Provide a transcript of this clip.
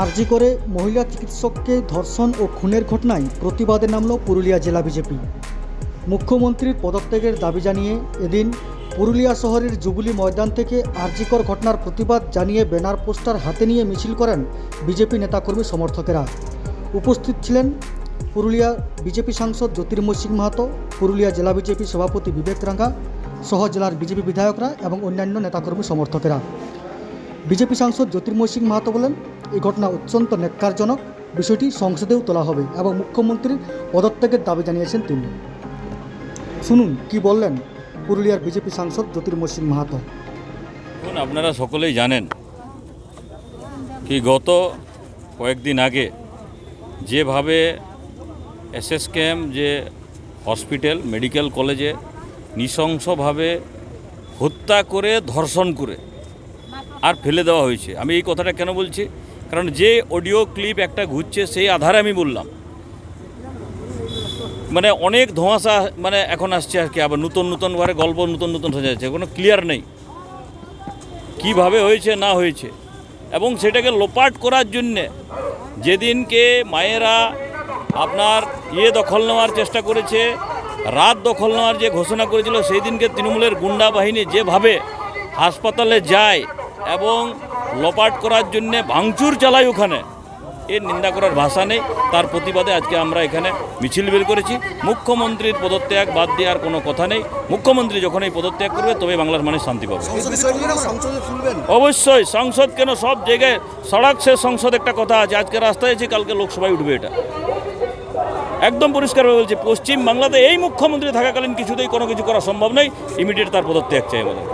আরজি করে মহিলা চিকিৎসককে ধর্ষণ ও খুনের ঘটনায় প্রতিবাদে নামল পুরুলিয়া জেলা বিজেপি। মুখ্যমন্ত্রীর পদত্যাগের দাবি জানিয়ে এদিন পুরুলিয়া শহরের জুবলি ময়দান থেকে আরজিকর ঘটনার প্রতিবাদ জানিয়ে ব্যানার পোস্টার হাতে নিয়ে মিছিল করেন বিজেপি নেতাকর্মী সমর্থকেরা। উপস্থিত ছিলেন পুরুলিয়া বিজেপি সাংসদ জ্যোতির্ময় সিং মাহাতো, পুরুলিয়া জেলা বিজেপি সভাপতি বিবেক রাঙ্গা সহ জেলার বিজেপি বিধায়করা এবং অন্যান্য নেতাকর্মী সমর্থকেরা। বিজেপি সাংসদ জ্যোতির্ময় সিং মাহাতো বলেন, এই ঘটনা অত্যন্ত ন্যাক্কারজনক, বিষয়টি সংসদেও তোলা হবে এবং মুখ্যমন্ত্রীর পদত্যাগের দাবি জানিয়েছেন তিনি। শুনুন কি বললেন পুরুলিয়ার বিজেপি সাংসদ জ্যোতির্ময় সিং মাহাতো। আপনারা সকলেই জানেন কি গত কয়েকদিন আগে যেভাবে এসএসকেএম যে হসপিটাল মেডিকেল কলেজে নৃশংসভাবে হত্যা করে ধর্ষণ করে আর ফেলে দেওয়া হয়েছে। আমি এই কথাটা কেন বলছি, কারণ যে অডিও ক্লিপ একটা ঘুরছে সেই আধারে আমি বললাম। মানে অনেক ধোঁয়াশা এখন আসছে আর কি, আবার নতুনভাবে গল্প নতুন হয়ে যাচ্ছে, কোনো ক্লিয়ার নেই কিভাবে হয়েছে না হয়েছে। এবং সেটাকে লোপাট করার জন্যে যেদিনকে মায়েরা আপনার দখল নেওয়ার চেষ্টা করেছে, রাত দখল নেওয়ার যে ঘোষণা করেছিল, সেই দিনকে তৃণমূলের গুন্ডা বাহিনী যেভাবে হাসপাতালে যায় এবং লোপাট করার জন্যে ভাঙচুর চালায় ওখানে, এর নিন্দা করার ভাষা নেই। তার প্রতিবাদে আজকে আমরা এখানে মিছিল বের করেছি। মুখ্যমন্ত্রীর পদত্যাগ বাদ দেওয়ার কোনো কথা নেই। মুখ্যমন্ত্রী যখন এই পদত্যাগ করবে তবে বাংলার মানুষ শান্তি পাবে। অবশ্যই সংসদ কেন, সব জায়গায় সড়ক সে সংসদ একটা কথা আছে। আজকে রাস্তায় আছি, কালকে লোকসভায় উঠবে, এটা একদম পরিষ্কারভাবে বলছি। পশ্চিম বাংলাতে এই মুখ্যমন্ত্রী থাকাকালীন কিছুতেই কোনো কিছু করা সম্ভব নয়। ইমিডিয়েট তার পদত্যাগ চাই আমাদের।